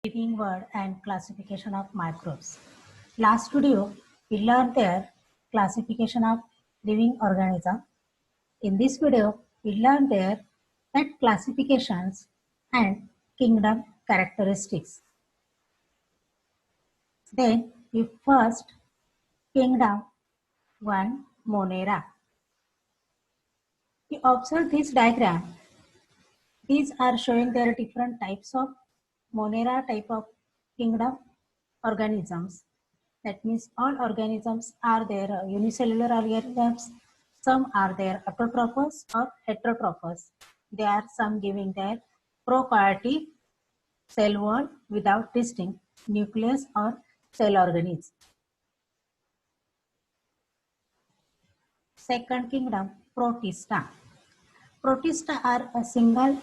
Living world and classification of microbes. Last video, we learned their classification of living organism. In this video, we learned their pet classifications and kingdom characteristics. Then we first kingdom 1 Monera. We observe this diagram. These are showing their different types of Monera type of kingdom organisms. That means all organisms are there unicellular organisms. Some are there autotrophous or heterotrophous. There are some giving their prokaryotic cell wall without distinct nucleus or cell organism. Second kingdom, Protista. Protista are a single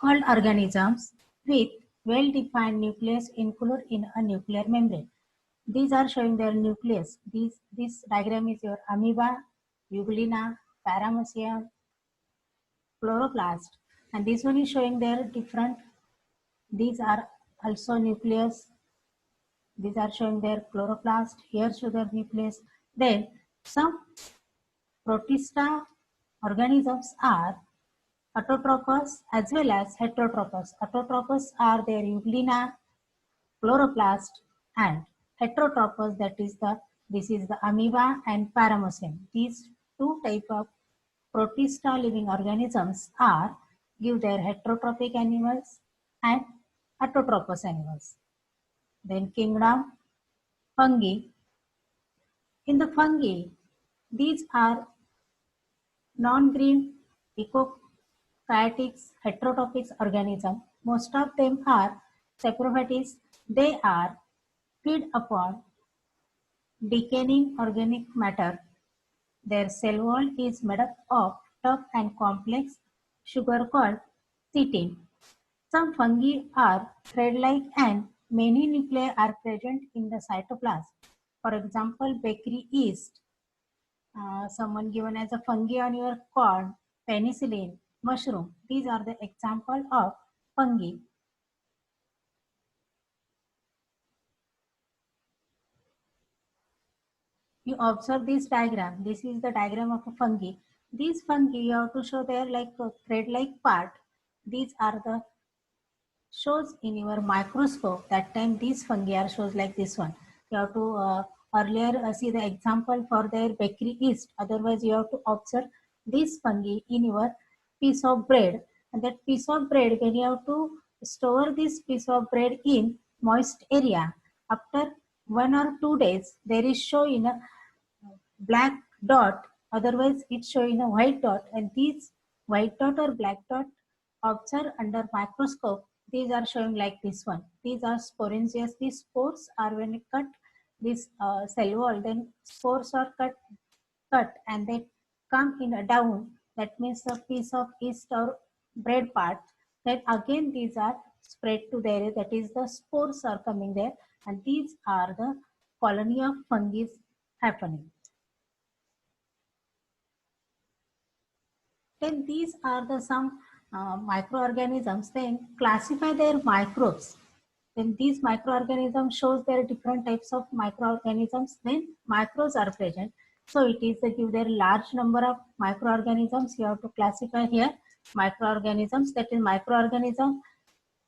called organisms with well-defined nucleus included in a nuclear membrane. These are showing their nucleus. This diagram is your amoeba, euglena, paramecium, chloroplast, and this one is showing their different. These are also nucleus. These are showing their chloroplast. Here show their nucleus. Then some protista organisms are autotrophous as well as heterotrophous. Autotrophous are their euglena, chloroplast, and heterotrophous, this is the amoeba and paramecium. These two type of protista living organisms are give their heterotrophic animals and autotrophous animals. Then kingdom fungi. In the fungi, these are non-green eukaryotic heterotrophic organisms. Most of them are saprophytes. They are feed upon decaying organic matter. Their cell wall is made up of tough and complex sugar called chitin. Some fungi are thread-like and many nuclei are present in the cytoplasm. For example, bakery yeast. Someone given as a fungi on your corn, penicillin, mushroom. These are the example of fungi. You observe this diagram. This is the diagram of a fungi. These fungi you have to show their like thread-like part. These are the shows in your microscope. That time these fungi are shows like this one. You have to earlier see the example for their bakery yeast. Otherwise you have to observe this fungi in your piece of bread. And that piece of bread, when you have to store this piece of bread in moist area, after 1 or 2 days, there is show in a black dot, otherwise it show in a white dot, and these white dot or black dot observed under microscope, these are showing like this one. These are sporangias. These spores are when you cut this cell wall, then spores are cut and they come in a down. That means a piece of yeast or bread part. Then again these are spread to there. That is the spores are coming there, and these are the colony of fungi happening. Then these are the some microorganisms. Then classify their microbes. Then these microorganisms shows their different types of microorganisms. Then microbes are present. So it is give their large number of microorganisms. You have to classify here microorganisms. That is microorganism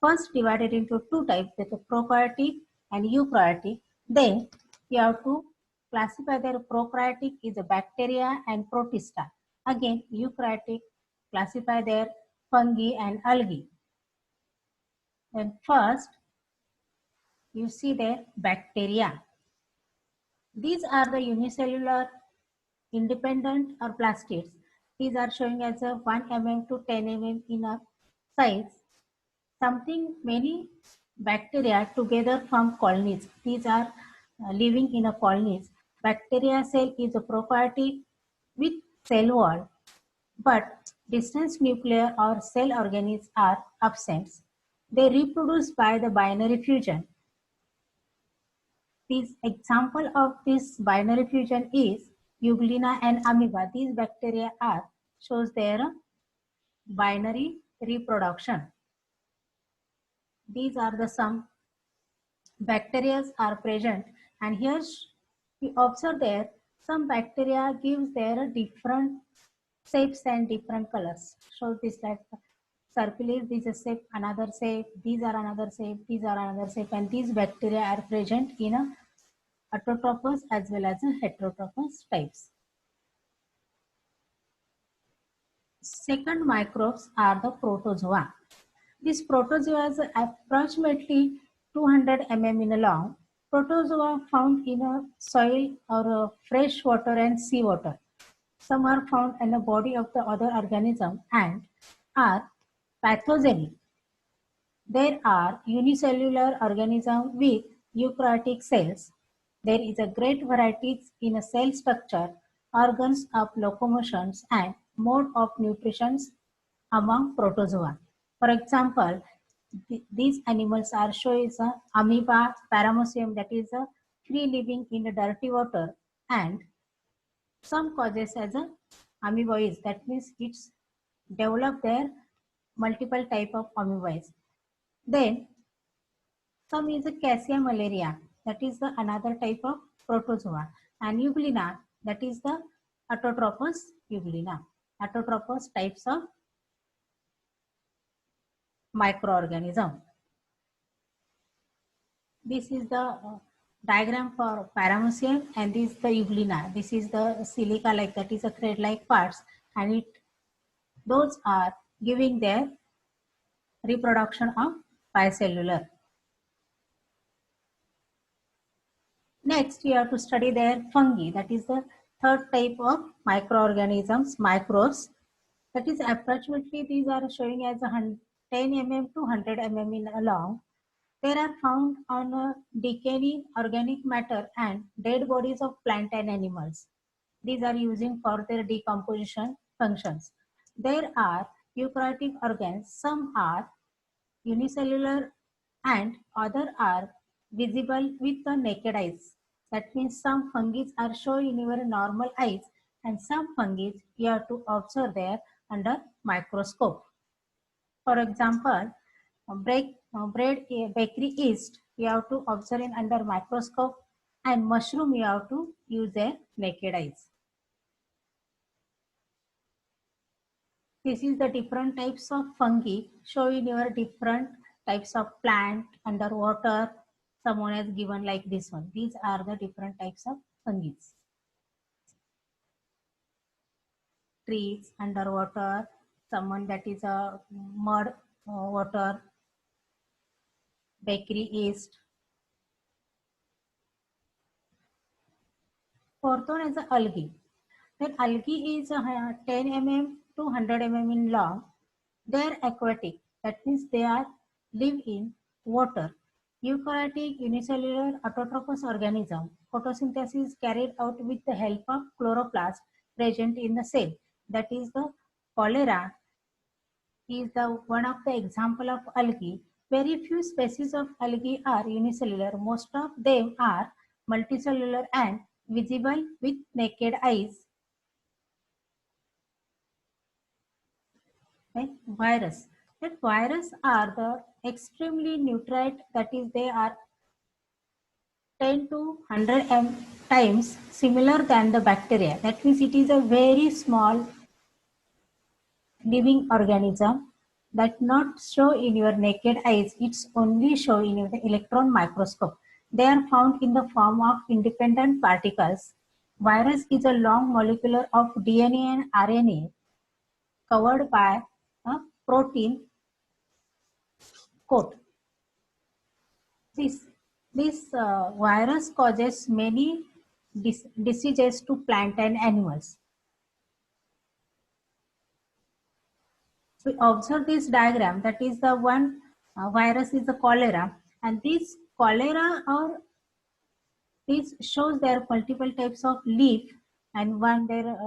first divided into two types, that is prokaryotic and eukaryotic. Then you have to classify their prokaryotic is a bacteria and protista. Again, eukaryotic classify their fungi and algae. Then first, you see their bacteria. These are the unicellular, independent or plastids. These are showing as a 1 mm to 10 mm in a size. Many bacteria together form colonies. These are living in a colonies. Bacteria cell is a prokaryotic with cell wall, but distant nuclear or cell organs are absent. They reproduce by the binary fusion. This example of this binary fusion is Euglena and amoeba. These bacteria are shows their binary reproduction. these are the some bacteria are present, and here we observe there some bacteria gives their different shapes and different colors. So this like circular, this is shape, another shape, these are another shape, these are another shape, and these bacteria are present in a autotrophous as well as a heterotrophous types. Second microbes are the protozoa. These protozoa is approximately 200 mm in long. Protozoa found in a soil or a fresh water and seawater. Some are found in the body of the other organism and are pathogenic. There are unicellular organisms with eukaryotic cells. There is a great variety in a cell structure, organs of locomotion, and mode of nutrition among protozoa. For example, these animals are shown as amoeba, paramecium, that is a free living in the dirty water, and some causes as a amoeboids, that means it's develop their multiple type of amoeboids. Then some is a cassia malaria, that is the another type of protozoa, and euglena, that is the autotrophous euglena. Autotrophous types of microorganism. This is the diagram for paramecium, and this is the euglena. This is the silica like, that is a thread like parts, and it those are giving their reproduction of bicellular. Next, you have to study their fungi. That is the third type of microorganisms, microbes. That is approximately these are showing as 10 mm to 100 mm in long. They are found on decaying organic matter and dead bodies of plant and animals. These are using for their decomposition functions. There are eukaryotic organs. Some are unicellular and other are visible with the naked eyes. That means some fungi are shown in your normal eyes, and some fungi you have to observe there under microscope. For example, bakery yeast you have to observe in under microscope, and mushroom you have to use their naked eyes. This is the different types of fungi showing your different types of plant underwater. Someone has given like this one. These are the different types of fungi. Trees underwater, someone that is a mud water, bakery yeast. Fourth one is algae. That algae is 10 mm to 100 mm in long. They are aquatic. That means they are live in water. Eukaryotic unicellular autotrophous organism. Photosynthesis is carried out with the help of chloroplast present in the cell. That is the cholera is the one of the example of algae. Very few species of algae are unicellular. Most of them are multicellular and visible with naked eyes. Right? Virus. That virus are the extremely nutrient, that is they are 10 to 100 times similar than the bacteria. That means it is a very small living organism that not show in your naked eyes. It's only show in your electron microscope. They are found in the form of independent particles. Virus is a long molecule of DNA and RNA covered by a protein coat. This virus causes many diseases to plant and animals. We observe this diagram, that is the one virus is the cholera, and this cholera or this shows there are multiple types of leaf and one their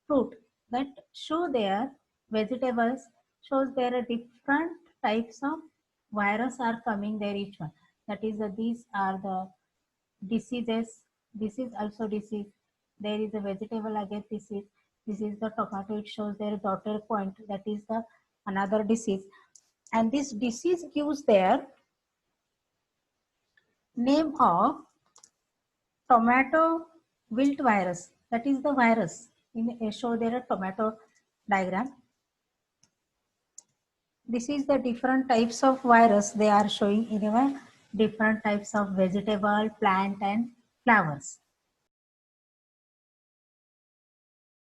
fruit that show their vegetables, shows there are different types of virus are coming there each one. That is these are the diseases. This is also disease. There is a vegetable again disease. This is the tomato. It shows their daughter point. That is the another disease. And this disease gives their name of tomato wilt virus. That is the virus. Show there a tomato diagram. This is the different types of virus they are showing in our different types of vegetable, plant and flowers.